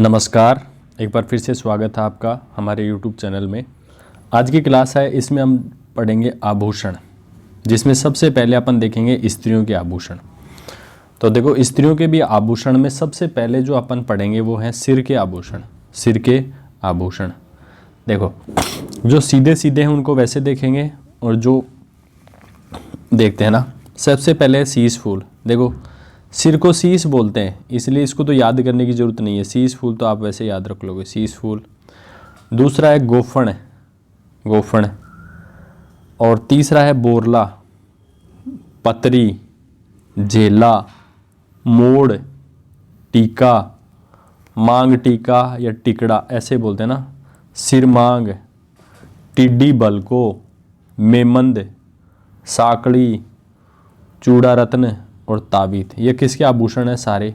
नमस्कार, एक बार फिर से स्वागत है आपका हमारे YouTube चैनल में। आज की क्लास है, इसमें हम पढ़ेंगे आभूषण, जिसमें सबसे पहले अपन देखेंगे स्त्रियों के आभूषण। तो देखो, स्त्रियों के भी आभूषण में सबसे पहले जो अपन पढ़ेंगे वो है सिर के आभूषण। सिर के आभूषण देखो, जो सीधे सीधे हैं उनको वैसे देखेंगे, और जो देखते हैं ना, सबसे पहले शीश फूल। देखो, सिर को शीश बोलते हैं, इसलिए इसको तो याद करने की ज़रूरत नहीं है। शीश फूल तो आप वैसे याद रख लोगे, शीश फूल। दूसरा है गोफण, गोफण। और तीसरा है बोरला, पतरी, झेला, मोड़, टीका, मांग टीका या टिकड़ा ऐसे बोलते हैं ना। सिर मांग, टिड्डी बलको, मेमंद, साकड़ी, चूड़ा रत्न और ताबीत। ये किसके आभूषण है? सारे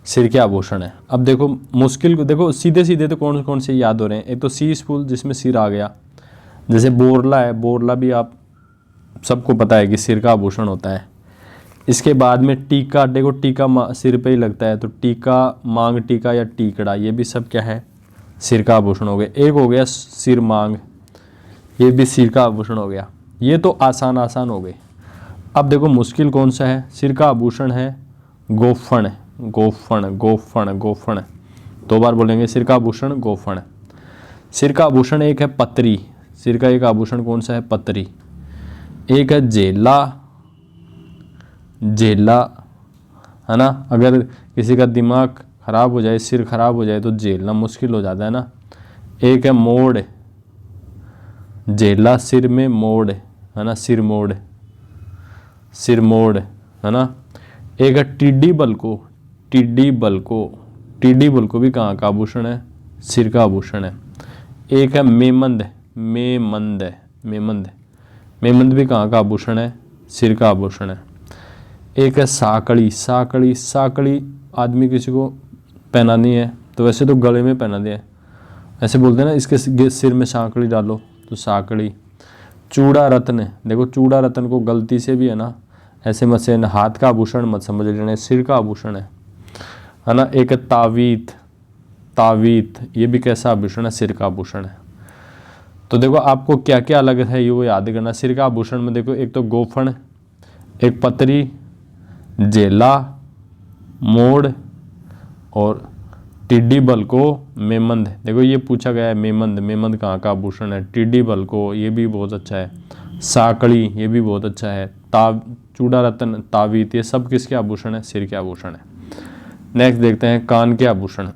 सिर के आभूषण है। अब देखो, मुश्किल को देखो, सीधे सीधे तो कौन कौन से याद हो रहे हैं। एक तो शीश फूल जिसमें सिर आ गया, जैसे बोरला है, बोरला भी आप सबको पता है कि सिर का आभूषण होता है। इसके बाद में टीका, देखो टीका सिर पे ही लगता है, तो टीका, मांग टीका या टीकड़ा, ये भी सब क्या है? सिर का आभूषण हो गया। एक हो गया सिर मांग, ये भी सिर का आभूषण हो गया। ये तो आसान आसान हो गए। अब देखो मुश्किल कौन सा है? सिर का आभूषण है गोफण, गोफण, गोफण, गोफण। दो बार बोलेंगे, सिर का आभूषण गोफण। सिर का आभूषण एक है पतरी, सिर का एक आभूषण कौन सा है? पतरी। एक है झेला, झेला है ना। अगर किसी का दिमाग खराब हो जाए, सिर खराब हो जाए तो झेलना मुश्किल हो जाता है ना। एक है मोड़, झेला सिर में मोड़ है ना, सिर मोड़, सिर मोड़ है ना। एक है टिड्डी बलको, टिड्डी बलको, टिड्डी बलको भी कहाँ का आभूषण है? सिर का आभूषण है। एक है मेमंद, मेमंद, मेमंद, मेमंद भी कहाँ का आभूषण है? सिर का आभूषण है। एक है साकड़ी, साकड़ी, साकड़ी आदमी किसी को पहनानी है तो वैसे तो गले में पहना दिया है, ऐसे बोलते हैं ना, इसके सिर में साकड़ी डालो, तो साकड़ी। चूड़ा रत्न, देखो चूड़ा रत्न को गलती से भी है ना ऐसे मत से हाथ का आभूषण मत समझ लेना, सिर का आभूषण है ना। एक है तावीत, तावीत ये भी कैसा आभूषण है? सिर का आभूषण है। तो देखो आपको क्या क्या अलग है ये वो याद करना। सिर का आभूषण में देखो, एक तो गोफण, एक पतरी, झेला, मोड़ और टिड्डी बलको, मेमंद। देखो ये पूछा गया है मेमंद, मेमंद कहाँ का आभूषण है? टिड्डी बलको, ये भी बहुत अच्छा है। साकड़ी, ये भी बहुत अच्छा है। चूड़ा रत्न, तावीत, ये सब किसके आभूषण है? सिर के आभूषण है। नेक्स्ट देखते हैं कान के आभूषण।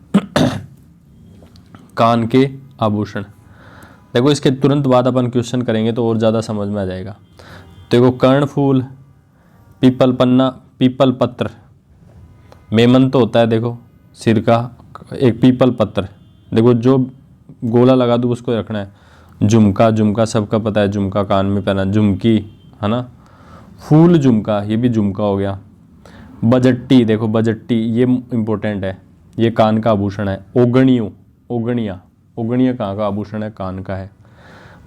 कान के आभूषण देखो, इसके तुरंत बाद अपन क्वेश्चन करेंगे तो और ज़्यादा समझ में आ जाएगा। देखो कर्णफूल, पीपल पन्ना, पीपल पत्र, मेमंद तो होता है देखो सिर का। एक पीपल पत्र, देखो जो गोला लगा दो उसको रखना है। झुमका, झुमका सबका पता है, झुमका कान में पहना, झुमकी है ना। फूल झुमका, ये भी झुमका हो गया। बजट्टी, देखो बजट्टी ये इम्पोर्टेंट है, ये कान का आभूषण है। ओगणियों, ओगणिया, ओगणिया कहाँ का आभूषण है? कान का है।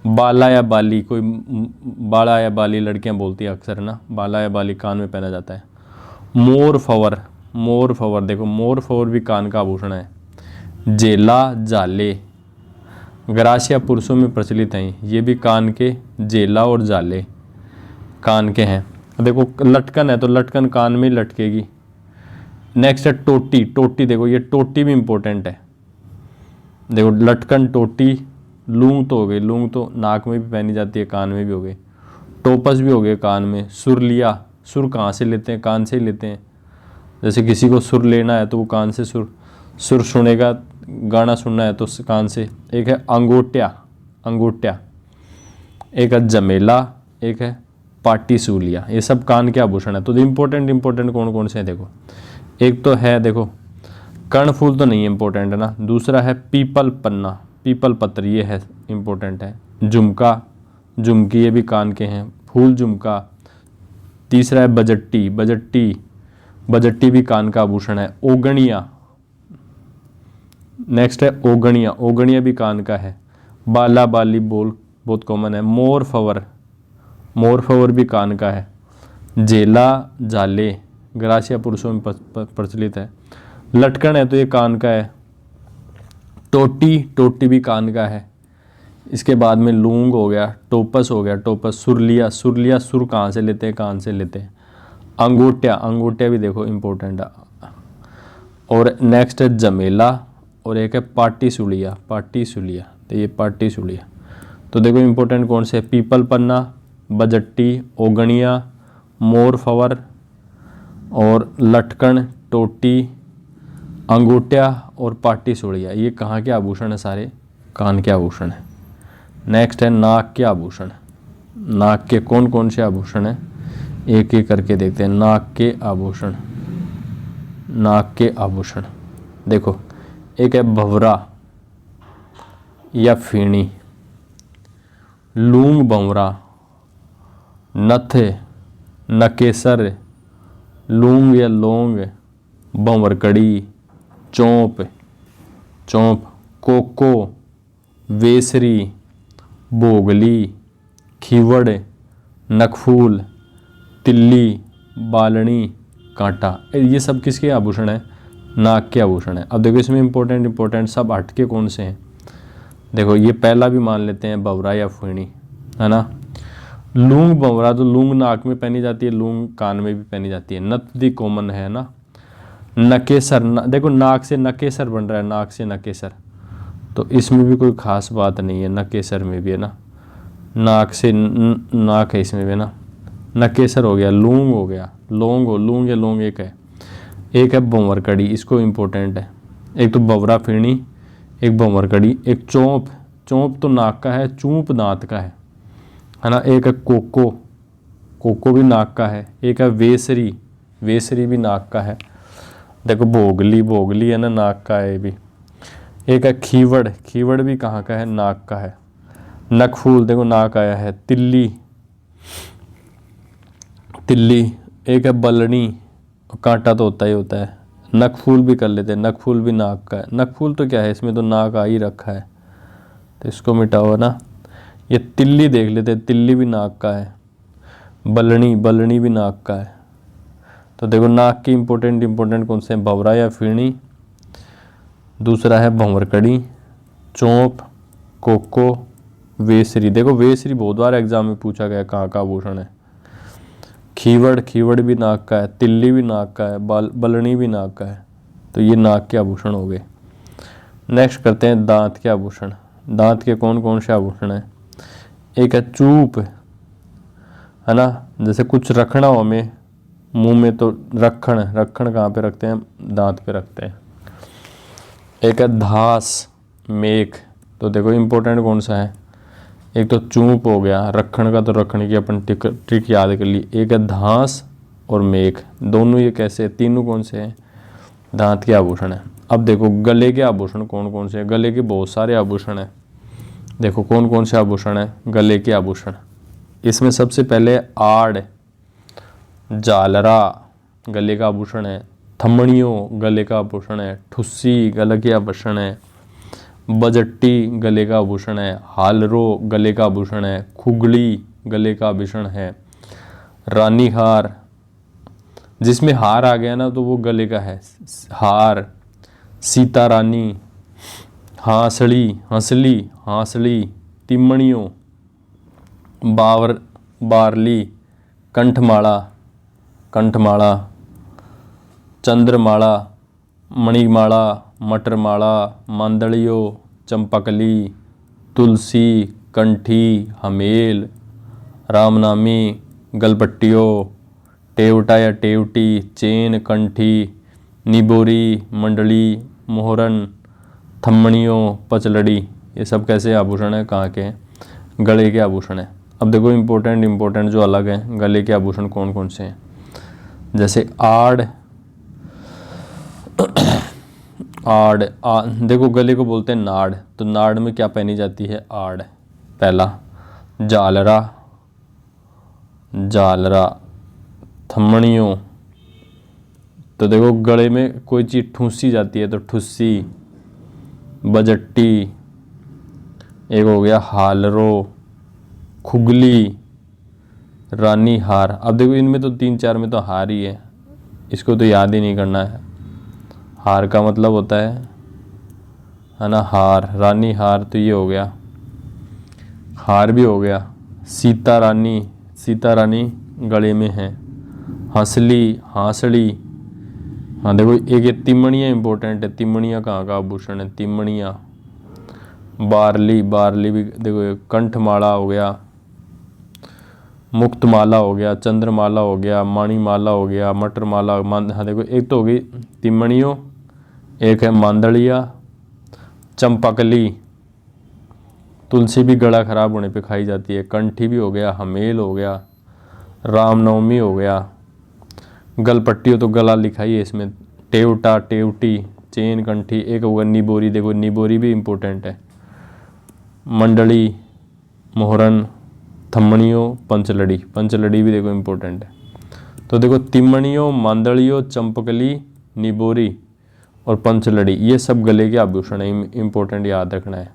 बाला या बाली, कोई बाला या बाली लड़कियां बोलती है अक्सर ना, बाला या बाली कान में पहना जाता है। मोर फवर, मोर फवर, देखो मोर फवर भी कान का आभूषण है। जेला, जाले, ग्रासिया पुरुषों में प्रचलित हैं, ये भी कान के, जेला और जाले कान के हैं। देखो लटकन है तो लटकन कान में ही लटकेगी। नेक्स्ट है टोटी, टोटी देखो ये टोटी भी इम्पोर्टेंट है। देखो लटकन, टोटी, लूंग तो हो गई, लूंग तो नाक में भी पहनी जाती है, कान में भी हो गई। टोपस भी हो गए कान में। सुर लिया, सुर कहाँ से लेते हैं? कान से ही लेते हैं। जैसे किसी को सुर लेना है तो वो कान से सुर, सुर सुनेगा, गाना सुनना है तो कान से। एक है अंगोटिया, अंगोटिया। एक है जमेला, एक है पाटी सूलिया, ये सब कान के आभूषण है। तो इम्पोर्टेंट इम्पोर्टेंट कौन कौन से हैं देखो, एक तो है देखो कर्णफूल तो नहीं इम्पोर्टेंट है ना। दूसरा है पीपल पन्ना, पीपल पत्र, ये है इम्पोर्टेंट है। झुमका, झुमकी, ये भी कान के हैं। फूल झुमका। तीसरा है बजट्टी, बजट्टी, बजट्टी भी कान का आभूषण है। ओगणिया, नेक्स्ट है ओगणिया, ओगणिया भी कान का है। बाला बाली बोल बहुत कॉमन है। मोर फवर, मोर फवर भी कान का है। जेला, जाले, ग्रासिया पुरुषों में प्रचलित है। लटकन है तो ये कान का है। टोटी, टोटी भी कान का है। इसके बाद में लूंग हो गया, टोपस हो गया, टोपस, सुरलिया, सुरलिया सुर कहाँ से लेते हैं, कान से लेते हैं। अंगूठिया, अंगूठिया भी देखो इंपॉर्टेंट है। और नेक्स्ट है जमेला, और एक है पाटी सुलिया, पाटी सुलिया, तो ये पाटी सुलिया। तो देखो इंपॉर्टेंट कौन से, पीपल पन्ना, बजट्टी, ओगणिया, मोर फवर और लटकन, टोटी, अंगूठिया और पाटी सुलिया। ये कहाँ के आभूषण है, सारे कान के आभूषण है। नेक्स्ट है नाक के आभूषण। नाक के कौन कौन से आभूषण हैं, एक एक करके देखते हैं। नाक के आभूषण, नाक के आभूषण देखो, एक है भंवरा या फीणी, लूंग भंवरा, नथ, नकेसर, लूंग या लौंग, भंवरकड़ी, चौंप, चौंप, कोको, वेसरी, बोगली, खीवड़, नखफूल, तिल्ली, बालनी, कांटा। ये सब किसके आभूषण है, नाक के आभूषण है। अब देखो इसमें इंपॉर्टेंट सब हटके कौन से हैं। देखो ये पहला भी मान लेते हैं, भंवरा या फीणी, है ना। लूंग भंवरा, तो लूंग नाक में पहनी जाती है, लूंग कान में भी पहनी जाती है। नथ दी कॉमन है ना। नकेसर, देखो नाक से नकेसर बन रहा है, नाक से नकेसर, तो इसमें भी कोई खास बात नहीं है, नकेसर में भी है ना, नाक से नाक है इसमें भी ना। नकेसर हो गया, लूंग हो गया, लौंग हो, लूंग या लौंग एक है भंवरकड़ी, इसको इम्पोर्टेंट है। एक तो भंवरा फीणी, एक भंवरकड़ी, एक चौंप, चौंप तो नाक का है, चूंप दांत का है ना। एक है कोको, कोको भी नाक का है। एक है वेसरी, वेसरी भी नाक का है। देखो भोगली, भोगली है ना, नाक का है ये भी। एक है खीवड़, खीवड़ भी कहाँ का है, नाक का है। नखफूल देखो नाक आया है। तिल्ली, तिल्ली, एक है बलनी, कांटा तो होता ही होता है। नखफूल भी कर लेते हैं, नखफूल भी नाक का है। नखफूल तो क्या है, इसमें तो नाक आ ही रखा है, तो इसको मिटाओ ना। ये तिल्ली देख लेते हैं, तिल्ली भी नाक का है। बलनी, बलनी भी नाक का है। तो देखो नाक की इंपॉर्टेंट कौन से हैं, भंवरा या फीणी, दूसरा है भंवरकड़ी, चौंप, कोको, वेसरी। देखो वेसरी बहुत बार एग्जाम में पूछा गया कहाँ का आभूषण है। खीवड़, खीवड़ भी नाक का है। तिल्ली भी नाक का है। बलनी भी नाक का है। तो ये नाक के आभूषण हो गए। नेक्स्ट करते हैं दांत के आभूषण। दांत के कौन कौन से आभूषण हैं। एक है चूप, है ना, जैसे कुछ रखना हो हमें मुंह में, तो रखण, रखण कहाँ पे रखते हैं, दांत पे रखते हैं। एक है धास, मेख, तो देखो इंपॉर्टेंट कौन सा है, एक तो चूप हो गया, रखण का तो रखने की अपन ट्रिक याद कर ली। एक है धास और मेख, दोनों ये कैसे, तीनों कौन से हैं, दांत के आभूषण है। अब देखो गले के आभूषण कौन कौन से हैं। गले के बहुत सारे आभूषण हैं। देखो कौन कौन से आभूषण है गले के आभूषण। इसमें सबसे पहले आड़, झालरा गले का आभूषण है। थमड़ियों गले का आभूषण है। ठुस्सी गले के आभूषण है। बजट्टी गले का आभूषण है। हालरो गले का आभूषण है। खुगली गले का आभूषण है। रानी हार, जिसमें हार आ गया ना तो वो गले का है, हार। सीता रानी, हांसली, हंसली, हांसली, तिमणियों, बारली, कंठमाला, कंठमाला, चंद्रमाला, मणिमाला, मटरमाला, मांदड़ियो, चंपकली, तुलसी, कंठी, हमेल, रामनामी, गलपट्टियो, टेवटा या टेवटी, चेन, कंठी, निबोरी, मंडली, मोहरन, थम्मणियों, पचलड़ी। ये सब कैसे आभूषण है, कहाँ के हैं, गले के आभूषण है। अब देखो इंपॉर्टेंट जो अलग हैं गले के आभूषण कौन कौन से हैं। जैसे आड़, देखो गले को बोलते हैं नाड़, तो नाड़ में क्या पहनी जाती है, आड़ पहला। झालरा, झालरा, थम्मणियों, तो देखो गले में कोई चीज़ ठूंसी जाती है तो ठुस्सी। बजट्टी, एक हो गया हालरो, खुगली, रानी हार। अब देखो इनमें तो 3-4 में तो हार ही है, इसको तो याद ही नहीं करना है। हार का मतलब होता है है ना, हार, रानी हार, तो ये हो गया, हार भी हो गया। सीता रानी, सीता रानी गले में है। हंसली, हांसड़ी, हाँ देखो एक ये तिमणिया इंपॉर्टेंट है, तिमणिया कहाँ का आभूषण है, तिमणिया। बारली, बारली भी देखो, कंठमाला हो गया, मुक्तमाला हो गया, चंद्रमाला हो गया, मणिमाला हो गया, मटरमाला, हाँ देखो एक तो हो गई तिमणियों, एक है मांदड़िया, चंपकली, तुलसी भी गला खराब होने पे खाई जाती है, कंठी भी हो गया, हमेल हो गया, रामनवमी हो गया, गलपट्टी हो तो गला लिखाई है इसमें, टेवटा, टेवटी, चेन, कंठी, एक होगा निबोरी, देखो निबोरी भी इम्पोर्टेंट है, मंडली, मोहरन, थम्मणियों, पंचलड़ी, पंचलड़ी भी देखो इम्पोर्टेंट है। तो देखो तिमणियों, मांदड़ियों, चंपकली, निबोरी और पंचलड़ी, ये सब गले के आभूषण है, इम्पोर्टेंट याद रखना है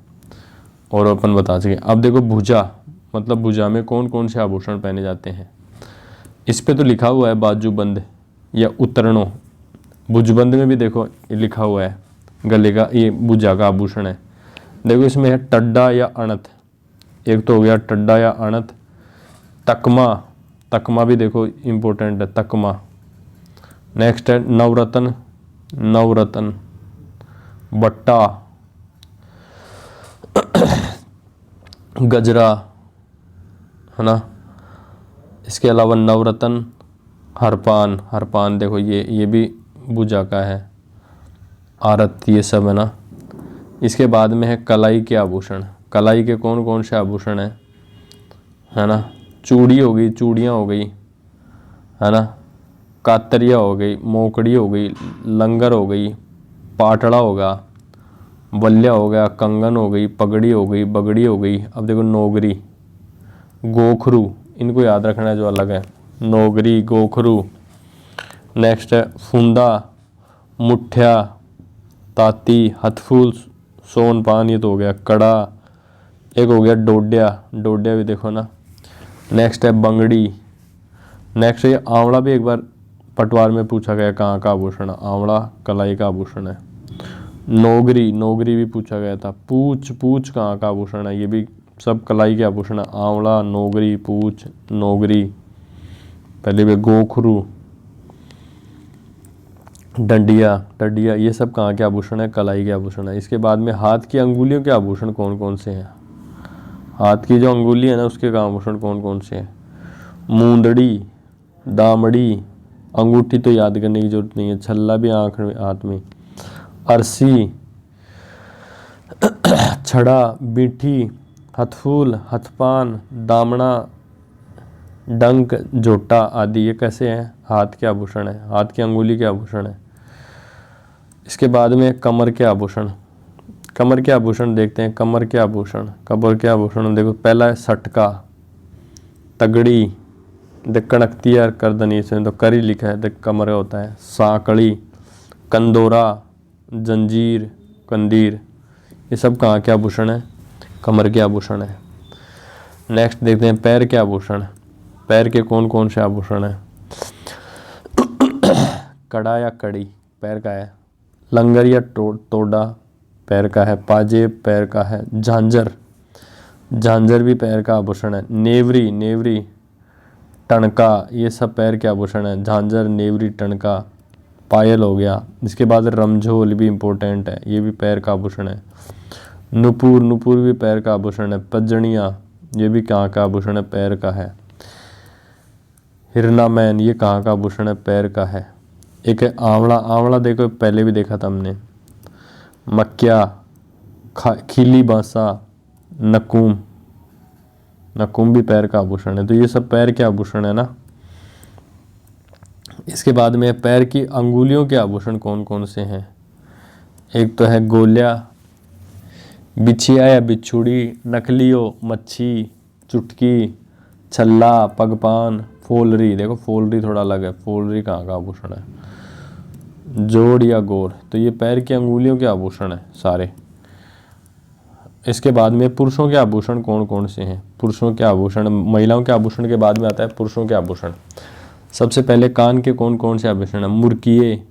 और अपन बता सकें। अब देखो भुजा, मतलब भुजा में कौन कौन से आभूषण पहने जाते हैं, इस पे तो लिखा हुआ है बाजूबंद या उतरणों, भुजबंद में भी देखो ये लिखा हुआ है गले का, ये भुजा का आभूषण है। देखो इसमें है टड्डा या अणत, एक तो हो गया टड्डा या अणत, तकमा, तकमा भी देखो इम्पोर्टेंट है, तकमा। नेक्स्ट है नवरत्न, नवरत्न, बट्टा, गजरा, है ना। इसके अलावा नवरत्न, हरपान, हरपान देखो ये भी भुजा का है, आरत, ये सब है ना। इसके बाद में है कलाई के आभूषण, कलाई के कौन कौन से आभूषण है ना, चूड़ी हो गई, चूड़ियाँ हो गई, है ना, कातरिया हो गई, मोकड़ी हो गई, लंगर हो गई, पाटड़ा होगा, बल्ल्या हो गया, कंगन हो गई, पगड़ी हो गई, बगड़ी हो गई। अब देखो नोगरी, गोखरू, इनको याद रखना है जो अलग है, नोगरी, गोखरू। नेक्स्ट है फूंदा, मुठ्या, ताती, हथफूल, सोनपान, ये तो हो गया कड़ा। एक हो गया डोडिया, डोडिया भी देखो ना। नेक्स्ट है बंगड़ी। नेक्स्ट है आंवला, भी एक बार पटवार में पूछा गया कहाँ का आभूषण, आंवला कलाई का आभूषण है। नोगरी, नोगरी भी पूछा गया था। पूछ, पूछ कहाँ का आभूषण है, ये भी सब कलाई के आभूषण है, आंवला, नोगरी, पूछ, नोगरी। पहले भी गोखरू, डंडिया, डंडिया, ये सब कहाँ के आभूषण है, कलाई के आभूषण है। इसके बाद में हाथ की अंगुलियों के आभूषण कौन कौन से हैं, हाथ की जो अंगुली है ना उसके आभूषण कौन कौन से हैं, मूंदड़ी, दामड़ी, अंगूठी तो याद करने की जरूरत नहीं है, छल्ला भी आँख में, हाथ में, अरसी, छड़ा, बीठी, हथफूल, हथपान, दामना, डंक, जोटा आदि, ये कैसे हैं, हाथ के आभूषण है, हाथ की अंगुली के आभूषण है। इसके बाद में कमर के आभूषण, कमर के आभूषण देखते हैं। कमर के आभूषण, कमर के आभूषण देखो, पहला है सटका, तगड़ी, देख कणकतिया करदनी, इसमें तो करी लिखा है, देख कमर होता है, सांकड़ी, कंदोरा, जंजीर, कंदीर, ये सब कहाँ के आभूषण है, कमर के आभूषण है। नेक्स्ट देखते हैं पैर के आभूषण, पैर के कौन कौन से आभूषण है, कड़ा या कड़ी पैर का है, लंगर या तोड़ा पैर का है, पाजेब पैर का है, झांझर, झांझर भी पैर का आभूषण है, नेवरी, नेवरी, टणका, ये सब पैर के आभूषण है, झांझर, नेवरी, टणका, पायल हो गया। इसके बाद रमझोल भी इम्पोर्टेंट है, ये भी पैर का आभूषण है। नुपुर, नुपुर भी पैर का आभूषण है। पजड़ियाँ, ये भी कहाँ का आभूषण है, पैर का है। हिरनामैन, ये कहाँ का आभूषण है, पैर का है। एक है आंवला, आंवला देखो पहले भी देखा था हमने। मक्या, खीली बांसा, नकुम, नकुम भी पैर का आभूषण है। तो ये सब पैर के आभूषण है ना। इसके बाद में पैर की अंगुलियों के आभूषण कौन कौन से हैं, एक तो है गोल्या, बिछिया या बिछुड़ी, नकलियो, मच्छी, चुटकी, छल्ला, पगपान, फोलरी, देखो फोलरी थोड़ा अलग है, फोलरी कहाँ का आभूषण है, जोड़ या गोर, तो ये पैर की अंगुलियों के आभूषण है सारे। इसके बाद में पुरुषों के आभूषण कौन कौन से हैं, पुरुषों के आभूषण, महिलाओं के आभूषण के बाद में आता है पुरुषों के आभूषण। सबसे पहले कान के कौन कौन से आभूषण है, मुर्किए,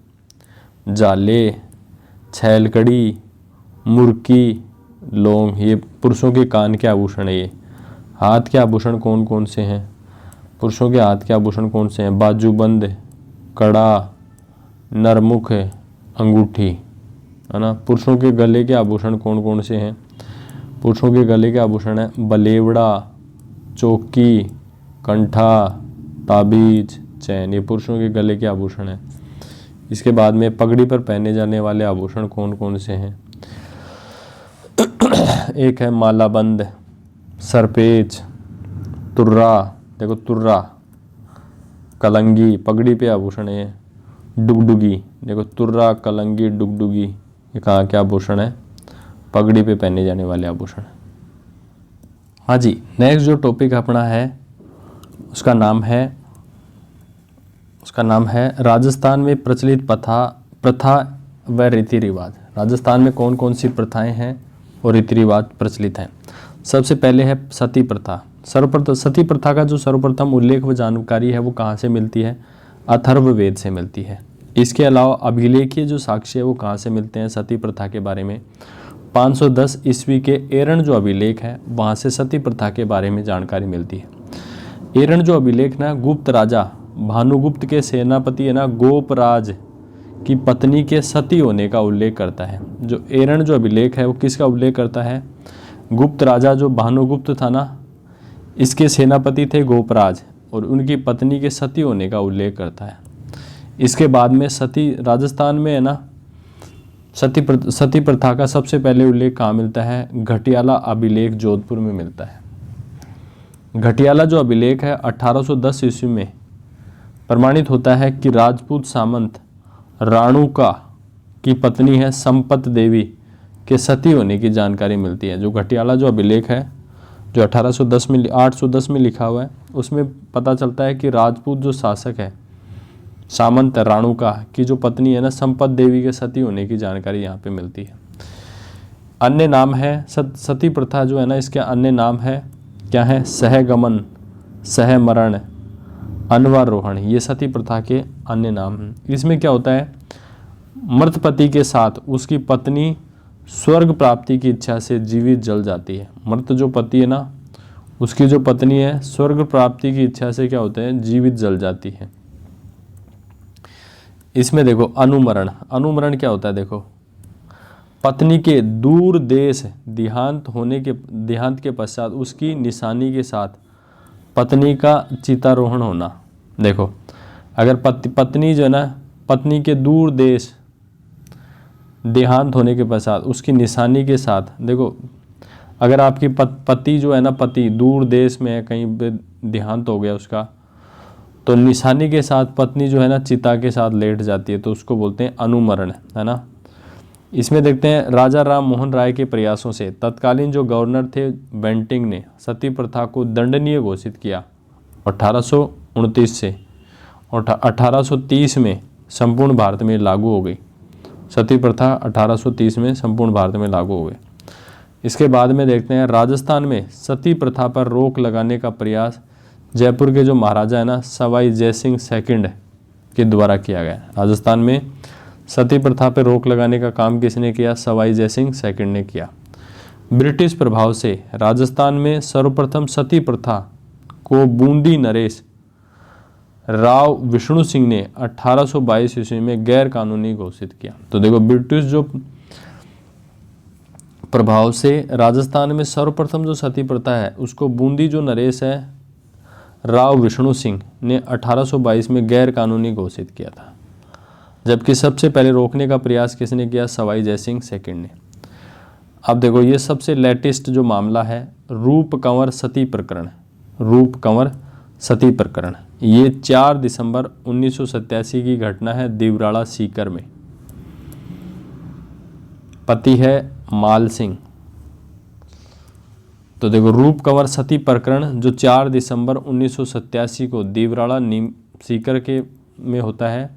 जाले, छैलकड़ी, मुर्की, लौंग, ये पुरुषों के कान के आभूषण है। ये हाथ के आभूषण कौन कौन से हैं? पुरुषों के हाथ के आभूषण कौन से हैं? बाजूबंद, कड़ा, नरमुख, अंगूठी, है ना। पुरुषों के गले के आभूषण कौन कौन से हैं? पुरुषों के गले के आभूषण है बलेवड़ा, चौकी, कंठा, ताबीज, चैन, ये पुरुषों के गले के आभूषण हैं। इसके बाद में पगड़ी पर पहने जाने वाले आभूषण कौन कौन से हैं? एक है मालाबंद, सरपेच, तुर्रा, देखो तुर्रा, कलंगी, पगड़ी पे आभूषण है। डुगडुगी, देखो तुर्रा, कलंगी, डुगडुगी, ये कहाँ के आभूषण है? पगड़ी पे पहने जाने वाले आभूषण। हाँ जी, नेक्स्ट जो टॉपिक अपना है उसका नाम है राजस्थान में प्रचलित प्रथा व रीति रिवाज। राजस्थान में कौन कौन सी प्रथाएं हैं और रीति रिवाज प्रचलित हैं? सबसे पहले है सती प्रथा। सती प्रथा का जो सर्वप्रथम उल्लेख व जानकारी है वो कहाँ से मिलती है? अथर्ववेद से मिलती है। इसके अलावा अभिलेखीय जो साक्ष्य है वो कहाँ से मिलते हैं सती प्रथा के बारे में? 510 ईस्वी के एरण जो अभिलेख है वहाँ से सती प्रथा के बारे में जानकारी मिलती है। एरण जो अभिलेख ना गुप्त राजा भानुगुप्त के सेनापति है ना गोपराज की पत्नी के सती होने का उल्लेख करता है। जो एरण जो अभिलेख है वो किसका उल्लेख करता है? गुप्त राजा जो भानुगुप्त था ना, इसके सेनापति थे गोपराज और उनकी पत्नी के सती होने का उल्लेख करता है। इसके बाद में सती राजस्थान में है ना सती प्रथा का सबसे पहले उल्लेख कहाँ मिलता है? घटियाला अभिलेख जोधपुर में मिलता है। घटियाला जो अभिलेख है 1810 ईस्वी में प्रमाणित होता है कि राजपूत सामंत राणुका की पत्नी है संपत देवी के सती होने की जानकारी मिलती है। जो घटियाला जो अभिलेख है जो 810 में लिखा हुआ है उसमें पता चलता है कि राजपूत जो शासक है सामंत राणुका की जो पत्नी है ना संपत देवी के सती होने की जानकारी यहाँ पे मिलती है। अन्य नाम है सती प्रथा जो है ना, इसके अन्य नाम है क्या है? सहगमन, सहमरण, अनवारोहण, ये सती प्रथा के अन्य नाम हैं। इसमें क्या होता है? मृत पति के साथ उसकी पत्नी स्वर्ग प्राप्ति की इच्छा से जीवित जल जाती है। मृत जो पति है ना उसकी जो पत्नी है स्वर्ग प्राप्ति की इच्छा से क्या होता है? जीवित जल जाती है। इसमें देखो अनुमरण क्या होता है? देखो पत्नी के दूर देश देहांत के पश्चात उसकी निशानी के साथ पत्नी का चितारोहण होना। देखो अगर पत्नी जो है ना पत्नी के दूर देश देहांत होने के पश्चात उसकी निशानी के साथ, देखो अगर आपकी पति जो है ना पति दूर देश में है, कहीं पे देहांत हो गया उसका, तो निशानी के साथ पत्नी जो है ना चिता के साथ लेट जाती है, तो उसको बोलते हैं अनुमरण, है ना। इसमें देखते हैं राजा राम मोहन राय के प्रयासों से तत्कालीन जो गवर्नर थे बेंटिंग ने सती प्रथा को दंडनीय घोषित किया 1829 से, और 1830 में संपूर्ण भारत में लागू हो गई। सती प्रथा 1830 में संपूर्ण भारत में लागू हो गई। इसके बाद में देखते हैं राजस्थान में सती प्रथा पर रोक लगाने का प्रयास जयपुर के जो महाराजा है ना सवाई जयसिंह सेकंड के द्वारा किया गया। राजस्थान में सती प्रथा पर रोक लगाने का काम किसने किया? सवाई जयसिंह सेकंड ने किया। ब्रिटिश प्रभाव से राजस्थान में सर्वप्रथम सती प्रथा को बूंदी नरेश राव विष्णु सिंह ने 1822 ईस्वी में गैर कानूनी घोषित किया। तो देखो ब्रिटिश जो प्रभाव से राजस्थान में सर्वप्रथम जो सती प्रथा है उसको बूंदी जो नरेश है राव विष्णु सिंह ने 1822 में गैर कानूनी घोषित किया था, जबकि सबसे पहले रोकने का प्रयास किसने किया? सवाई जयसिंह सेकंड ने। अब देखो ये सबसे लेटेस्ट जो मामला है रूप कंवर सती प्रकरण। रूप कंवर सती प्रकरण ये 4 दिसंबर 1987 की घटना है दिवराड़ा सीकर में। पति है माल सिंह। तो देखो रूप कंवर सती प्रकरण जो 4 दिसंबर 1987 को दिवराड़ा सीकर के में होता है,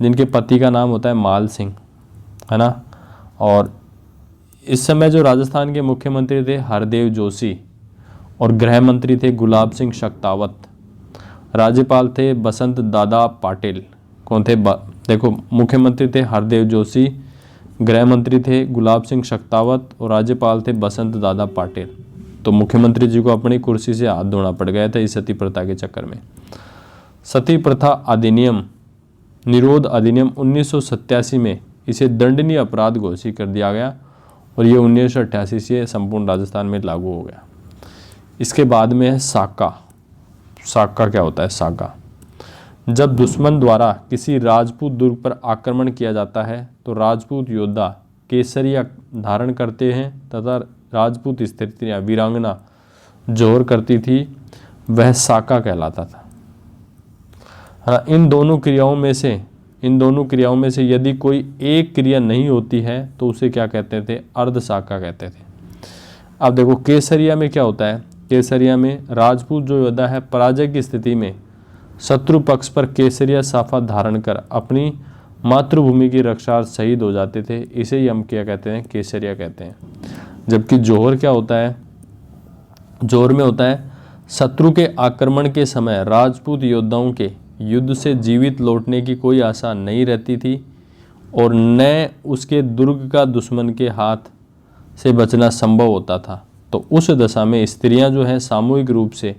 जिनके पति का नाम होता है माल सिंह, है ना। और इस समय जो राजस्थान के मुख्यमंत्री थे हरदेव जोशी और गृह मंत्री थे गुलाब सिंह शक्तावत। राज्यपाल थे बसंत दादा पाटिल। कौन थे? देखो मुख्यमंत्री थे हरदेव जोशी, गृह मंत्री थे गुलाब सिंह शक्तावत और राज्यपाल थे बसंत दादा पाटिल। तो मुख्यमंत्री जी को अपनी कुर्सी से हाथ धोना पड़ गया था इस सती प्रथा के चक्कर में। सती प्रथा अधिनियम निरोध अधिनियम 1987 में इसे दंडनीय अपराध घोषित कर दिया गया और ये 1988 से संपूर्ण राजस्थान में लागू हो गया। इसके बाद में है साका। साका क्या होता है? साका, जब दुश्मन द्वारा किसी राजपूत दुर्ग पर आक्रमण किया जाता है तो राजपूत योद्धा केसरिया धारण करते हैं तथा राजपूत स्त्रियां वीरांगना जोहर करती थी, वह साका कहलाता था। हाँ, इन दोनों क्रियाओं में से यदि कोई एक क्रिया नहीं होती है तो उसे क्या कहते थे? अर्ध साका कहते थे। अब देखो केसरिया में क्या होता है? केसरिया में राजपूत जो योद्धा है पराजय की स्थिति में शत्रु पक्ष पर केसरिया साफा धारण कर अपनी मातृभूमि की रक्षा शहीद हो जाते थे, इसे ही हम क्या कहते हैं? केसरिया कहते हैं। जबकि जोहर क्या होता है? जोहर में होता है शत्रु के आक्रमण के समय राजपूत योद्धाओं के युद्ध से जीवित लौटने की कोई आशा नहीं रहती थी और न उसके दुर्ग का दुश्मन के हाथ से बचना संभव होता था। तो उस दशा में स्त्रियां जो हैं सामूहिक रूप से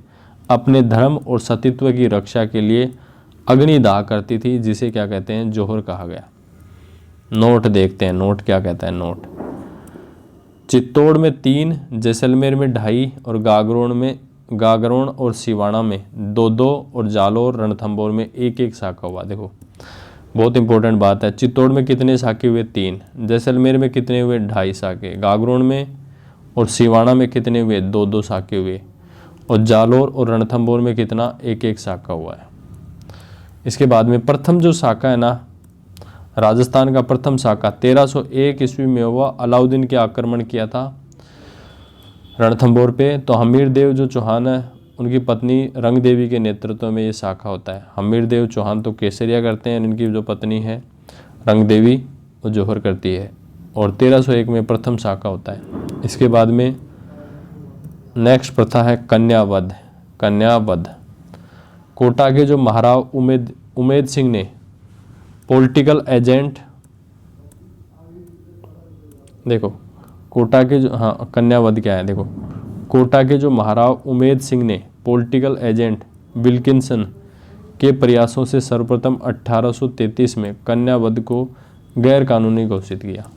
अपने धर्म और सतीत्व की रक्षा के लिए अग्निदाह करती थी, जिसे क्या कहते हैं? जोहर कहा गया। नोट देखते हैं, नोट क्या कहता है? नोट चित्तौड़ में 3, जैसलमेर में 2.5 और गागरोन और सिवाना में 2-2 और जालोर रणथंभौर में 1-1 शाखा हुआ। देखो बहुत इंपॉर्टेंट बात है। चित्तौड़ में कितने शाखे हुए? 3। जैसलमेर में कितने हुए? 2.5 शाखे। गागरोन में और सिवाना में कितने हुए? 2-2 शाखे हुए। और जालोर और रणथंभौर में कितना? 1-1 शाखा हुआ है। इसके बाद में प्रथम जो शाखा है ना, राजस्थान का प्रथम शाखा 1301 ईस्वी में हुआ। अलाउद्दीन के आक्रमण किया था रणथंभौर पे। तो हमीर देव जो चौहान है उनकी पत्नी रंग देवी के नेतृत्व में ये शाखा होता है। हमीर देव चौहान तो केसरिया करते हैं, इनकी जो पत्नी है रंग देवी वो जोहर करती है। और 1301 में प्रथम शाखा होता है। इसके बाद में नेक्स्ट प्रथा है कन्यावध। कन्यावध कोटा के जो महाराव उमेद सिंह ने पॉलिटिकल एजेंट, देखो कोटा के जो, हाँ कन्यावध क्या है? देखो कोटा के जो महाराव उमेद सिंह ने पॉलिटिकल एजेंट विल्किंसन के प्रयासों से सर्वप्रथम 1833 में कन्यावध को गैर कानूनी घोषित किया।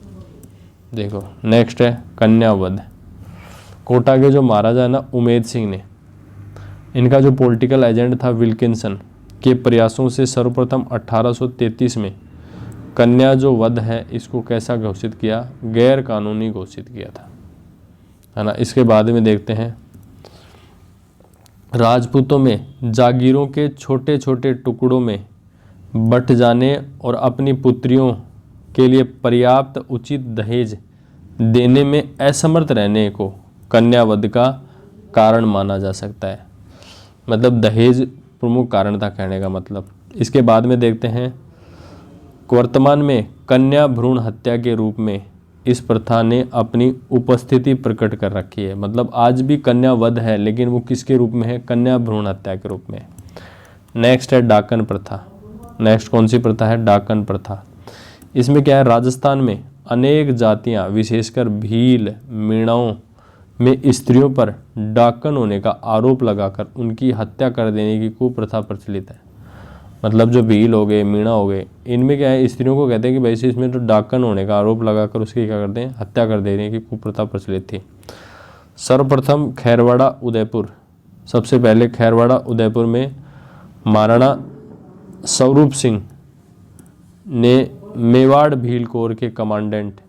देखो नेक्स्ट है कन्यावध। कोटा के जो महाराजा है ना उमेद सिंह ने, इनका जो पॉलिटिकल एजेंट था विल्किंसन के प्रयासों से सर्वप्रथम 1833 में कन्या जो वध है इसको कैसा घोषित किया? गैर कानूनी घोषित किया था, है ना। इसके बाद में देखते हैं राजपूतों में जागीरों के छोटे छोटे टुकड़ों में बंट जाने और अपनी पुत्रियों के लिए पर्याप्त उचित दहेज देने में असमर्थ रहने को कन्यावध का कारण माना जा सकता है। मतलब दहेज प्रमुख कारण था कहने का मतलब। इसके बाद में देखते हैं वर्तमान में कन्या भ्रूण हत्या के रूप में इस प्रथा ने अपनी उपस्थिति प्रकट कर रखी है। मतलब आज भी कन्या वध है, लेकिन वो किसके रूप में है? कन्या भ्रूण हत्या के रूप में। नेक्स्ट है डाकन प्रथा। नेक्स्ट कौन सी प्रथा है? डाकन प्रथा। इसमें क्या है? राजस्थान में अनेक जातियां विशेषकर भील मीणाओं में स्त्रियों पर डाकन होने का आरोप लगाकर उनकी हत्या कर देने की कुप्रथा प्रचलित है। मतलब जो भील हो गए मीणा हो गए, इनमें क्या है? स्त्रियों को कहते हैं कि भाई इसमें तो डाकन होने का आरोप लगाकर उसकी क्या करते हैं? हत्या कर देने की कुप्रथा प्रचलित थी। सर्वप्रथम खैरवाड़ा उदयपुर। सबसे पहले खैरवाड़ा उदयपुर में महाराणा स्वरूप सिंह ने मेवाड़ भील कोर के कमांडेंट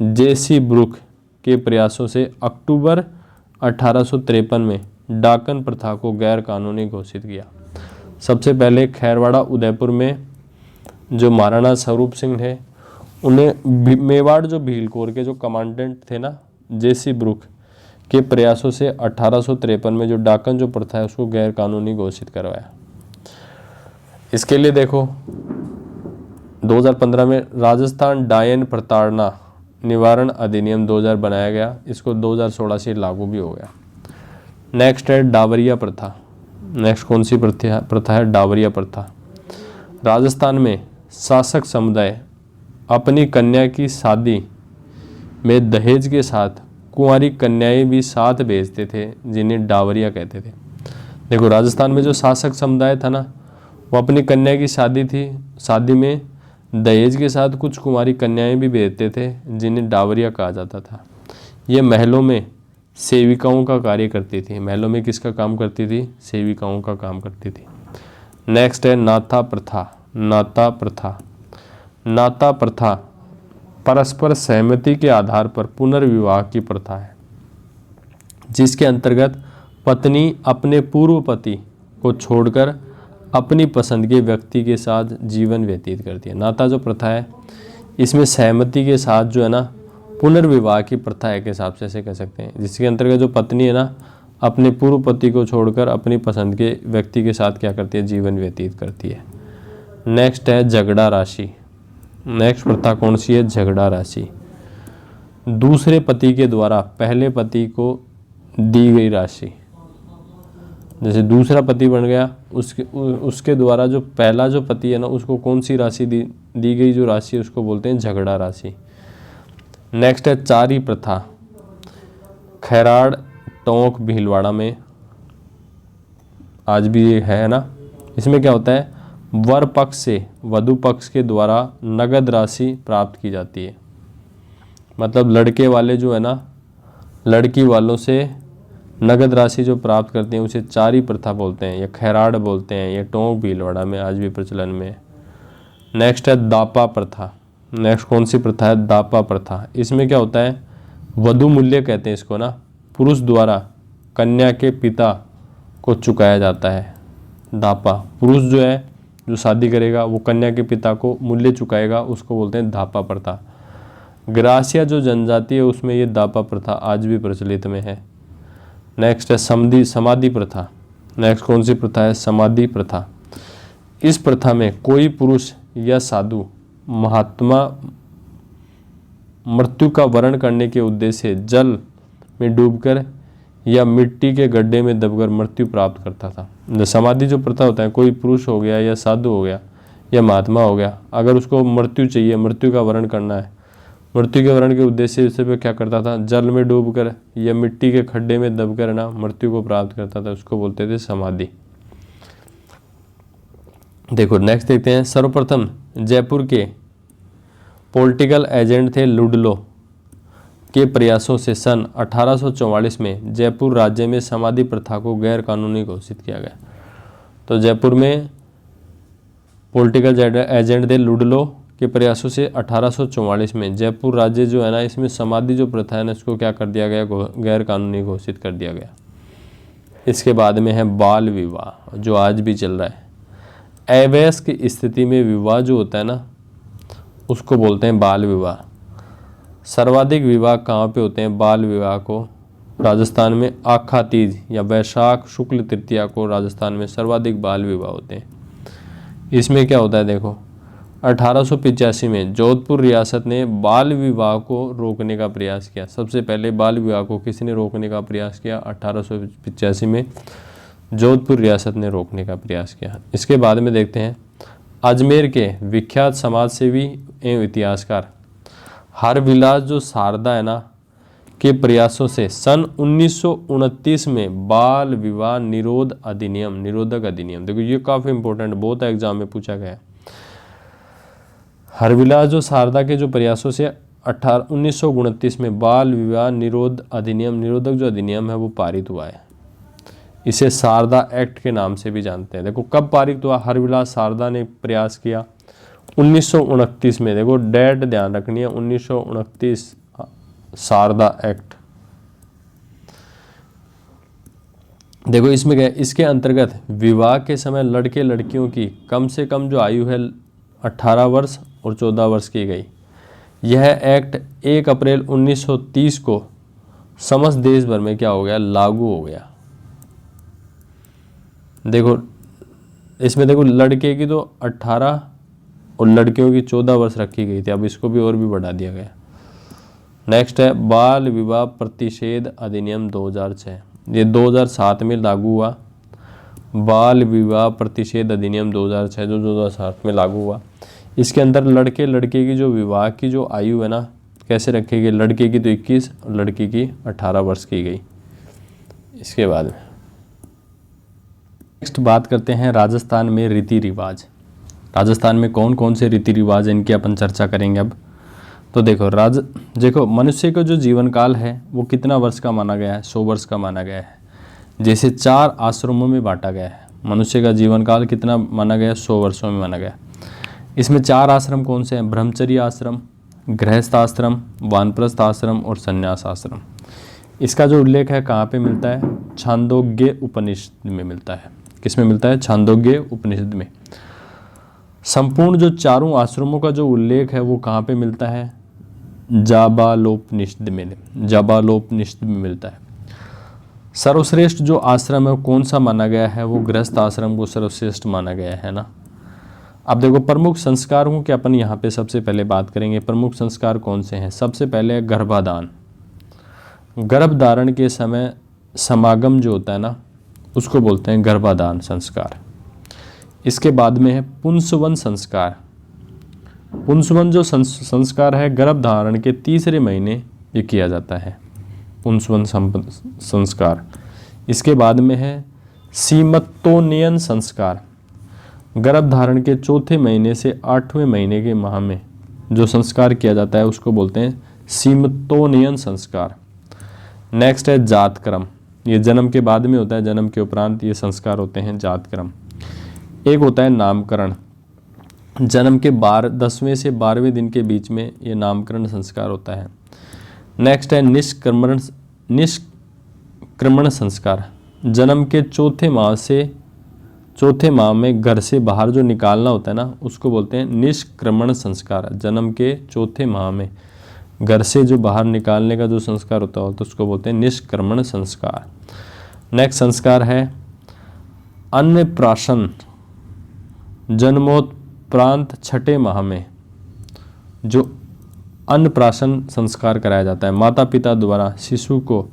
जेसी ब्रुक के प्रयासों से अक्टूबर 1853 में डाकन प्रथा को गैर कानूनी घोषित किया। सबसे पहले खैरवाड़ा उदयपुर में जो महाराणा स्वरूप सिंह थे, उन्हें मेवाड़ जो भील कोर के जो कमांडेंट थे ना जेसी ब्रुक के प्रयासों से 1853 में जो डाकन जो प्रथा है उसको गैर कानूनी घोषित करवाया। इसके लिए देखो 2015 में राजस्थान डायन प्रताड़ना निवारण अधिनियम 2000 बनाया गया। इसको 2016 से लागू भी हो गया। नेक्स्ट है डावरिया प्रथा। नेक्स्ट कौन सी प्रथा है? डावरिया प्रथा। राजस्थान में शासक समुदाय अपनी कन्या की शादी में दहेज के साथ कुंवारी कन्याएं भी साथ भेजते थे, जिन्हें डावरिया कहते थे। देखो राजस्थान में जो शासक समुदाय था ना, वो अपनी कन्या की शादी में दहेज के साथ कुछ कुंवारी कन्याएं भी भेजते थे, जिन्हें डावरिया कहा जाता था। ये महलों में सेविकाओं का कार्य करती थी। महलों में किसका काम करती थी? सेविकाओं का काम करती थी। नेक्स्ट है नाता प्रथा। नाता प्रथा, नाता प्रथा परस्पर सहमति के आधार पर पुनर्विवाह की प्रथा है, जिसके अंतर्गत पत्नी अपने पूर्व पति को छोड़कर अपनी पसंद के व्यक्ति के साथ जीवन व्यतीत करती है। नाता जो प्रथा है, इसमें सहमति के साथ जो है ना पुनर्विवाह की प्रथा है के हिसाब से ऐसे कह सकते हैं, जिसके अंतर्गत जो पत्नी है ना अपने पूर्व पति को छोड़कर अपनी पसंद के व्यक्ति के साथ क्या करती है? जीवन व्यतीत करती है। नेक्स्ट है झगड़ा राशि। नेक्स्ट प्रथा कौन सी है? झगड़ा राशि। दूसरे पति के द्वारा पहले पति को दी गई राशि, जैसे दूसरा पति बन गया, उसके द्वारा जो पहला जो पति है ना उसको कौन सी राशि दी गई जो राशि है उसको बोलते हैं झगड़ा राशि। नेक्स्ट है चारी प्रथा। खैराड़, टोंक, भीलवाड़ा में आज भी ये है ना। इसमें क्या होता है? वर पक्ष से वधु पक्ष के द्वारा नगद राशि प्राप्त की जाती है। मतलब लड़के वाले जो है ना, लड़की वालों से नगद राशि जो प्राप्त करते हैं उसे चारी प्रथा बोलते हैं, या खैराड़ बोलते हैं। ये टोंक भीलवाड़ा में आज भी प्रचलन में है। नेक्स्ट है दापा प्रथा। नेक्स्ट कौन सी प्रथा है? दापा प्रथा। इसमें क्या होता है? वधु मूल्य कहते हैं इसको ना, पुरुष द्वारा कन्या के पिता को चुकाया जाता है। दापा, पुरुष जो है जो शादी करेगा वो कन्या के पिता को मूल्य चुकाएगा, उसको बोलते हैं दापा प्रथा। ग्रासिया जो जनजाति है उसमें ये दापा प्रथा आज भी प्रचलित में है। नेक्स्ट है समाधि प्रथा। नेक्स्ट कौन सी प्रथा है? समाधि प्रथा। इस प्रथा में कोई पुरुष या साधु महात्मा मृत्यु का वरण करने के उद्देश्य से जल में डूबकर या मिट्टी के गड्ढे में दबकर मृत्यु प्राप्त करता था। समाधि जो प्रथा होता है, कोई पुरुष हो गया या साधु हो गया या महात्मा हो गया, अगर उसको मृत्यु चाहिए, मृत्यु का वरण करना है, मृत्यु के वरण के उद्देश्य से वह क्या करता था? जल में डूबकर या मिट्टी के खड्डे में दबकर ना मृत्यु को प्राप्त करता था, उसको बोलते थे समाधि। देखो नेक्स्ट देखते हैं। सर्वप्रथम जयपुर के पॉलिटिकल एजेंट थे लुडलो के प्रयासों से सन 1844 में जयपुर राज्य में समाधि प्रथा को गैर कानूनी घोषित किया गया। तो जयपुर में पॉलिटिकल एजेंट थे लुडलो के प्रयासों से 1844 में जयपुर राज्य जो है ना, इसमें समाधि जो प्रथा है ना इसको क्या कर दिया गया? गैर कानूनी घोषित कर दिया गया। इसके बाद में है बाल विवाह, जो आज भी चल रहा है। अवयस्क स्थिति में विवाह जो होता है ना उसको बोलते हैं बाल विवाह। सर्वाधिक विवाह कहाँ पे होते हैं? बाल विवाह को राजस्थान में आखा तीज या वैशाख शुक्ल तृतीया को राजस्थान में सर्वाधिक बाल विवाह होते हैं। इसमें क्या होता है? देखो 1885 में जोधपुर रियासत ने बाल विवाह को रोकने का प्रयास किया। सबसे पहले बाल विवाह को किसने रोकने का प्रयास किया? 1885 में जोधपुर रियासत ने रोकने का प्रयास किया। इसके बाद में देखते हैं अजमेर के विख्यात समाजसेवी एवं इतिहासकार हरविलास जो शारदा है ना के प्रयासों से सन 1929 में बाल विवाह निरोधक अधिनियम, देखो ये काफ़ी इंपॉर्टेंट, बहुत एग्जाम में पूछा गया है। हरविलास जो शारदा के जो प्रयासों से 1929 में बाल विवाह निरोधक जो अधिनियम है वो पारित हुआ है। इसे शारदा एक्ट के नाम से भी जानते हैं। देखो कब पारित हुआ? हरविलास शारदा ने प्रयास किया 1929 में। देखो डेट ध्यान रखनी है, 1929 शारदा एक्ट। देखो इसमें क्या है? इसके अंतर्गत विवाह के समय लड़के लड़कियों की कम से कम जो आयु है 18 वर्ष और 14 वर्ष की गई। यह एक्ट 1 अप्रैल 1930 को समस्त देश भर में क्या हो गया? लागू हो गया। देखो इसमें देखो लड़के की तो 18 और लड़कियों की 14 वर्ष रखी गई थी, अब इसको भी और भी बढ़ा दिया गया। नेक्स्ट है बाल विवाह प्रतिषेध अधिनियम 2006, ये 2007 में लागू हुआ। बाल विवाह प्रतिषेध अधिनियम 2006 जो 2007 में लागू हुआ। इसके अंदर लड़के लड़के की जो विवाह की जो आयु है ना कैसे रखेगी, लड़के की तो 21 और लड़की की 18 वर्ष की गई। इसके बाद में नेक्स्ट बात करते हैं राजस्थान में रीति रिवाज। राजस्थान में कौन कौन से रीति रिवाज हैं इनकी अपन चर्चा करेंगे अब। तो देखो मनुष्य का जो जीवन काल है वो कितना वर्ष का माना गया है, 100 वर्ष का माना गया है। जैसे 4 आश्रमों में बांटा गया है, मनुष्य का जीवन काल कितना माना गया है, 100 वर्षों में माना गया। इसमें 4 आश्रम कौन से हैं, ब्रह्मचर्य आश्रम, गृहस्थ आश्रम, वानप्रस्थ आश्रम और संन्यास आश्रम। इसका जो उल्लेख है कहाँ पे मिलता है, छांदोग्य उपनिषद में मिलता है। किस में मिलता है, छांदोग्य उपनिषद में। संपूर्ण जो 4 आश्रमों का जो उल्लेख है वो कहाँ पे मिलता है, जाबालोपनिषद में, जाबालोपनिषद में मिलता है। सर्वश्रेष्ठ जो आश्रम है वो कौन सा माना गया है, वो गृहस्थ आश्रम को सर्वश्रेष्ठ माना गया है ना। अब देखो प्रमुख संस्कारों के अपन यहाँ पे सबसे पहले बात करेंगे। प्रमुख संस्कार कौन से हैं, सबसे पहले गर्भाधान। गर्भ धारण के समय समागम जो होता है ना उसको बोलते हैं गर्भाधान संस्कार। इसके बाद में है पुंसवन संस्कार। पुंसवन जो संस्कार है गर्भ धारण के 3रे महीने ये किया जाता है, पुंसवन संस्कार। इसके बाद में है सीमत्तोन्नयन संस्कार। गर्भ धारण के 4थे महीने से 8वें महीने के माह में जो संस्कार किया जाता है उसको बोलते हैं सीमत्तोन्नयन संस्कार। नेक्स्ट है जातक्रम। ये जन्म के बाद में होता है, जन्म के उपरांत ये संस्कार होते हैं जातक्रम। एक होता है नामकरण। जन्म के 10वें से 12वें दिन के बीच में ये नामकरण संस्कार होता है। नेक्स्ट है निष्क्रमण संस्कार। जन्म के 4थे माह में घर से बाहर जो निकालना होता है ना उसको बोलते हैं निष्क्रमण संस्कार। जन्म के 4थे माह में घर से जो बाहर निकालने का जो संस्कार होता है तो उसको बोलते हैं निष्क्रमण संस्कार। नेक्स्ट संस्कार है अन्नप्राशन। जन्मोत्प्रांत 6ठे माह में जो अन्नप्राशन संस्कार कराया जाता है, माता पिता द्वारा शिशु को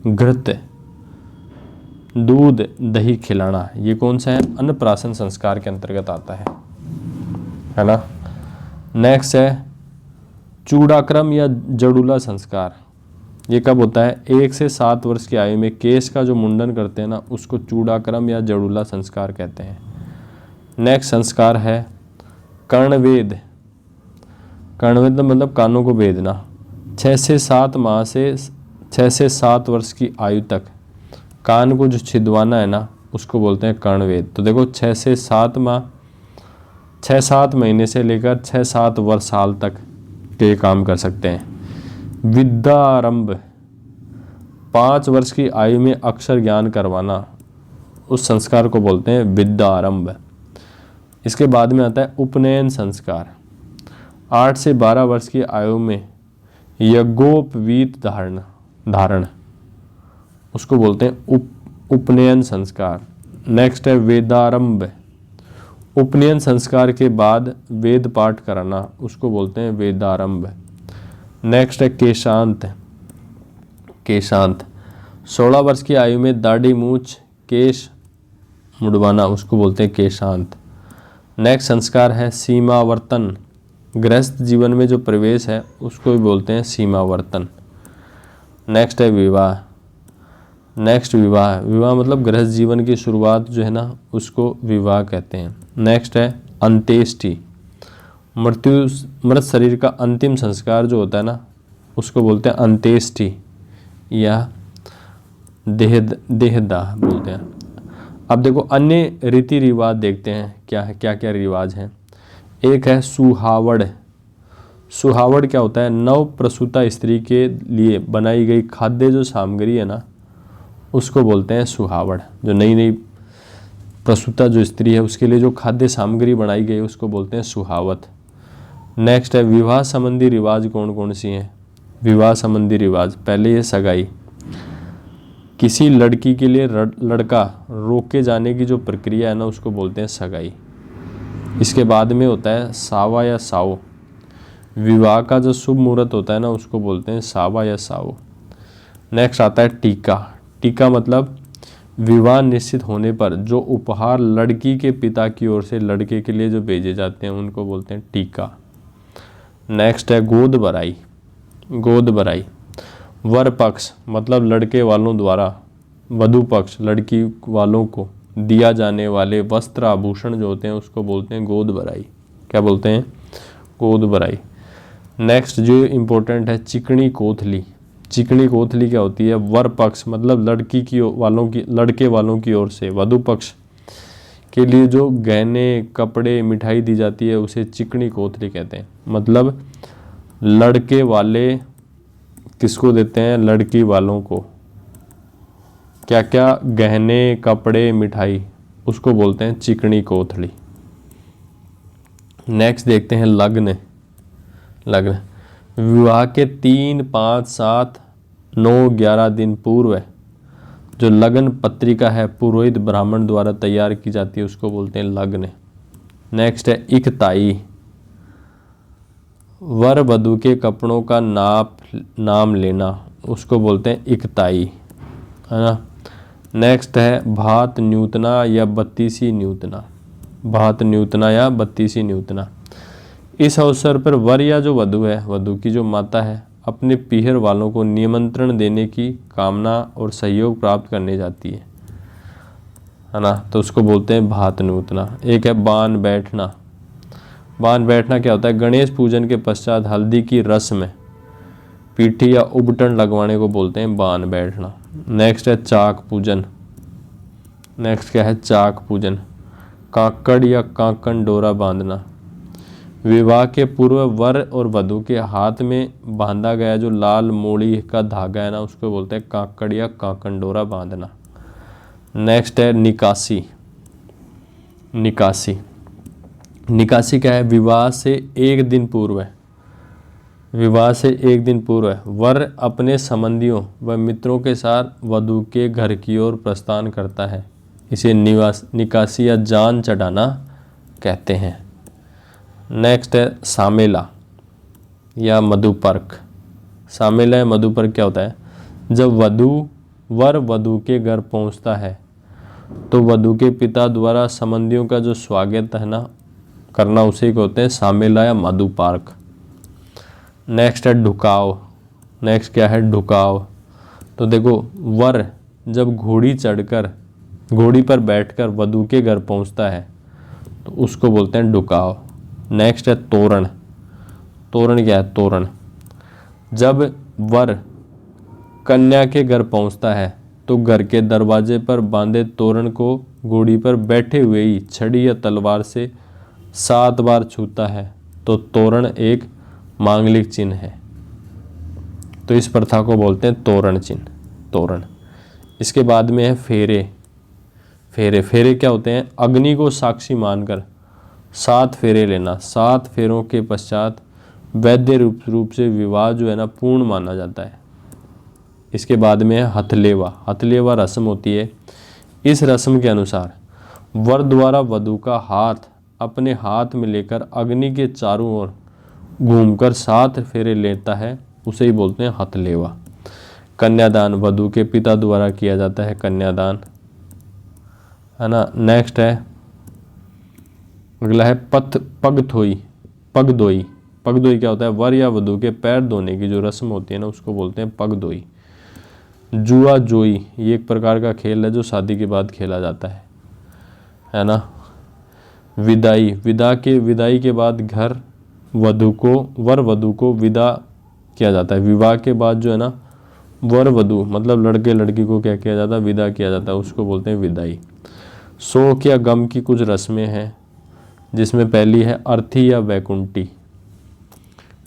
घृत दूध दही खिलाना, ये कौन सा है, अन्नप्राशन संस्कार के अंतर्गत आता है ना। नेक्स्ट है चूड़ाक्रम या जड़ूला संस्कार। ये कब होता है, 1 से 7 वर्ष की आयु में केश का जो मुंडन करते हैं ना उसको चूड़ाक्रम या जड़ूला संस्कार कहते हैं। नेक्स्ट संस्कार है कर्णवेद। कर्णवेद मतलब कानों को बेधना। 6 से 7 वर्ष की आयु तक कान को जो छिदवाना है ना उसको बोलते हैं कर्णवेद। तो देखो 6-7 महीने से लेकर 6-7 वर्ष साल तक के काम कर सकते हैं। विद्यारंभ 5 वर्ष की आयु में अक्षर ज्ञान करवाना, उस संस्कार को बोलते हैं विद्यारंभ। इसके बाद में आता है उपनयन संस्कार। 8 से 12 वर्ष की आयु में यज्ञोपवीत धारण उसको बोलते हैं उपनयन संस्कार। नेक्स्ट है वेदारंभ। उपनयन संस्कार के बाद वेद पाठ कराना उसको बोलते हैं वेदारंभ। नेक्स्ट है केशांत। 16 वर्ष की आयु में दाढ़ी मूछ केश मुड़वाना उसको बोलते हैं केशांत। नेक्स्ट संस्कार है सीमावर्तन। गृहस्थ जीवन में जो प्रवेश है उसको भी बोलते हैं सीमावर्तन। नेक्स्ट है विवाह। विवाह मतलब गृहस्थ जीवन की शुरुआत जो है ना उसको विवाह कहते हैं। नेक्स्ट है अंत्येष्टि। मृत शरीर का अंतिम संस्कार जो होता है ना उसको बोलते हैं अंत्येष्टि या देहदाह बोलते हैं। अब देखो अन्य रीति रिवाज देखते हैं क्या क्या रिवाज हैं। एक है सुहावड़। सुहावड़ क्या होता है, नव प्रसूता स्त्री के लिए बनाई गई खाद्य जो सामग्री है ना उसको बोलते हैं सुहावड़। जो नई प्रसूता जो स्त्री है उसके लिए जो खाद्य सामग्री बनाई गई उसको बोलते हैं सुहावत। नेक्स्ट है विवाह संबंधी रिवाज। कौन कौन सी हैं विवाह संबंधी रिवाज। पहले ये सगाई। किसी लड़की के लिए लड़का रोके जाने की जो प्रक्रिया है ना उसको बोलते हैं सगाई। इसके बाद में होता है सावा या साओ। विवाह का जो शुभ मुहूर्त होता है ना उसको बोलते हैं सावा या साओ। नेक्स्ट आता है टीका। टीका मतलब विवाह निश्चित होने पर जो उपहार लड़की के पिता की ओर से लड़के के लिए जो भेजे जाते हैं उनको बोलते हैं टीका। नेक्स्ट है गोद भराई। गोद भराई, वर पक्ष मतलब लड़के वालों द्वारा वधु पक्ष लड़की वालों को दिया जाने वाले वस्त्र आभूषण जो होते हैं उसको बोलते हैं गोद भराई। क्या बोलते हैं? गोद भराई। नेक्स्ट जो इम्पोर्टेंट है चिकनी कोथली। चिकनी कोथली क्या होती है? वर पक्ष मतलब लड़के वालों की ओर से वधु पक्ष के लिए जो गहने कपड़े मिठाई दी जाती है उसे चिकनी कोथली कहते हैं। मतलब लड़के वाले किसको देते हैं? लड़की वालों को क्या क्या गहने कपड़े मिठाई, उसको बोलते हैं चिकनी कोथली। नेक्स्ट देखते हैं लग्न। लग्न विवाह के 3, 5, 7, 9, 11 दिन पूर्व जो लग्न पत्रिका है पुरोहित ब्राह्मण द्वारा तैयार की जाती है उसको बोलते हैं लग्न। नेक्स्ट है इकताई, वर वधु के कपड़ों का नाम लेना उसको बोलते हैं इकताई, है ना। नेक्स्ट है भात न्यूतना या बत्तीसी न्यूतना। भात न्यूतना या बत्तीसी न्यूतना, इस अवसर पर वर या जो वधु है, वधु की जो माता है, अपने पीहर वालों को निमंत्रण देने की कामना और सहयोग प्राप्त करने जाती है ना। तो उसको बोलते हैं भात न्यूतना। एक है बान बैठना। बान बैठना क्या होता है? गणेश पूजन के पश्चात हल्दी की रस में पीठी या उबटन लगवाने को बोलते हैं बान बैठना। नेक्स्ट है चाक पूजन। नेक्स्ट क्या है? चाक पूजन। काकड़ या कांकन डोरा बांधना, विवाह के पूर्व वर और वधु के हाथ में बांधा गया जो लाल मोड़ी का धागा है ना उसको बोलते हैं काकड़ या कांकन डोरा बांधना। नेक्स्ट है निकासी। निकासी, निकासी क्या है? विवाह से एक दिन पूर्व है, विवाह से एक दिन पूर्व है वर अपने संबंधियों व मित्रों के साथ वधु के घर की ओर प्रस्थान करता है। इसे निकासी या जान चढ़ाना कहते हैं। नेक्स्ट है सामेला या मधुपर्क। सामेला या मधुपर्क क्या होता है? जब वर वधु के घर पहुंचता है तो वधु के पिता द्वारा संबंधियों का जो स्वागत है ना करना उसे कहते हैं सामेला या मधुपर्क। नेक्स्ट है ढुकाव। नेक्स्ट क्या है? ढुकाव। तो देखो वर जब घोड़ी पर बैठकर वधु के घर पहुंचता है तो उसको बोलते हैं ढुकाव। नेक्स्ट है तोरण। तोरण क्या है? तोरण, जब वर कन्या के घर पहुंचता है तो घर के दरवाजे पर बांधे तोरण को घोड़ी पर बैठे हुए ही छड़ी या तलवार से 7 बार छूता है तो तोरण एक मांगलिक चिन्ह है। तो इस प्रथा को बोलते हैं तोरण चिन्ह, तोरण। इसके बाद में है फेरे। फेरे, फेरे क्या होते हैं? अग्नि को साक्षी मानकर 7 फेरे लेना। 7 फेरों के पश्चात वैध रूप से विवाह जो है ना पूर्ण माना जाता है। इसके बाद में है हथलेवा। हथलेवा रस्म होती है। इस रस्म के अनुसार वर द्वारा वधु का हाथ अपने हाथ में लेकर अग्नि के चारों ओर घूमकर 7 फेरे लेता है, उसे ही बोलते हैं हथलेवा। कन्यादान, वधु के पिता द्वारा किया जाता है कन्यादान, है ना। नेक्स्ट है अगला है पगधोई। पगधोई, पगधोई क्या होता है? वर या वधु के पैर धोने की जो रस्म होती है ना उसको बोलते हैं पगधोई। जुआ जोई, ये एक प्रकार का खेल है जो शादी के बाद खेला जाता है ना। विदाई, विदाई के बाद वर वधु को विदा किया जाता है। विवाह के बाद जो है ना वर वधु मतलब लड़के लड़की को क्या किया जाता है? विदा किया जाता है, उसको बोलते हैं विदाई। शोक या गम की कुछ रस्में हैं जिसमें पहली है अर्थी या वैकुंठी।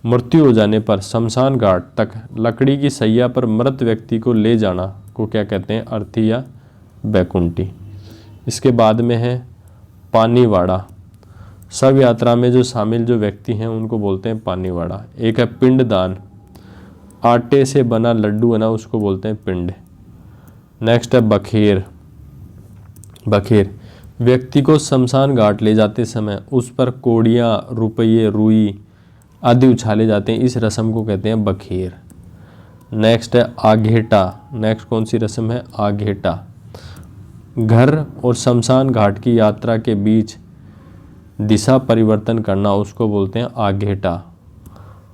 मृत्यु हो जाने पर शमशान घाट तक लकड़ी की सैया पर मृत व्यक्ति को ले जाना को क्या कहते हैं? अर्थी या वैकुंठी। इसके बाद में है पानीवाड़ा। सब यात्रा में जो शामिल जो व्यक्ति हैं उनको बोलते हैं पानीवाड़ा। एक है पिंडदान, आटे से बना लड्डू है ना उसको बोलते हैं पिंड। नेक्स्ट है बखेर। बखेर, व्यक्ति को शमशान घाट ले जाते समय उस पर कोड़ियाँ, रुपये, रुई आदि उछाले जाते हैं, इस रस्म को कहते हैं बखेर। नेक्स्ट है आघेटा। नेक्स्ट कौन सी रस्म है? आघेटा। घर और शमशान घाट की यात्रा के बीच दिशा परिवर्तन करना उसको बोलते हैं आघेटा।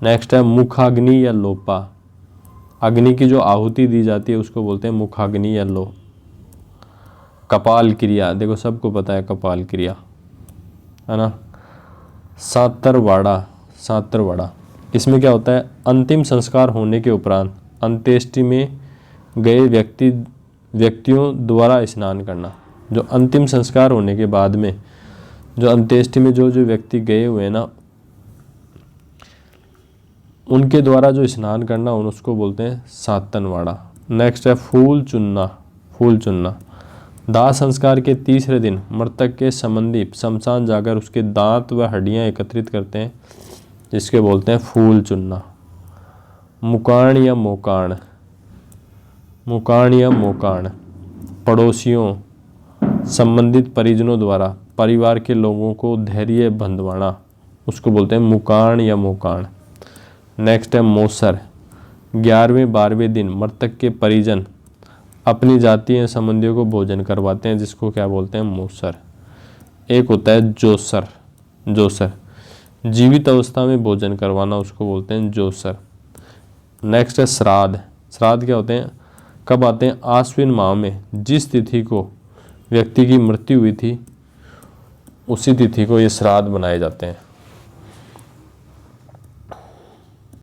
नेक्स्ट है मुखाग्नि या लोपा, अग्नि की जो आहुति दी जाती है उसको बोलते हैं मुखाग्नि या लो। कपाल क्रिया, देखो सबको पता है कपाल क्रिया, है ना। सातरवाड़ा, सातरवाड़ा, इसमें क्या होता है, अंतिम संस्कार होने के उपरांत अंत्येष्टि में गए व्यक्तियों द्वारा स्नान करना। जो अंतिम संस्कार होने के बाद में जो अंत्येष्टि में जो जो व्यक्ति गए हुए हैं ना, उनके द्वारा जो स्नान करना उसको बोलते हैं सातनवाड़ा। नेक्स्ट है फूल चुनना, फूल चुनना, दाह संस्कार के तीसरे दिन मृतक के संबंधी शमशान जाकर उसके दांत व हड्डियां एकत्रित करते हैं, जिसके बोलते हैं फूल चुनना। मुकाण या मोकाण, मुकाण या मोकाण, पड़ोसियों संबंधित परिजनों द्वारा परिवार के लोगों को धैर्य बंधवाना, उसको बोलते हैं मुकाण या मोकाण। नेक्स्ट है मोसर, 11वें 12वें दिन मृतक के परिजन अपनी जातीय संबंधियों को भोजन करवाते हैं, जिसको क्या बोलते हैं मोसर। एक होता है जोसर, जोसर जीवित अवस्था में भोजन करवाना, उसको बोलते हैं जोसर। नेक्स्ट है श्राद्ध, श्राद्ध क्या होते हैं, कब आते हैं, आश्विन माह में जिस तिथि को व्यक्ति की मृत्यु हुई थी उसी तिथि को ये श्राद्ध बनाए जाते हैं।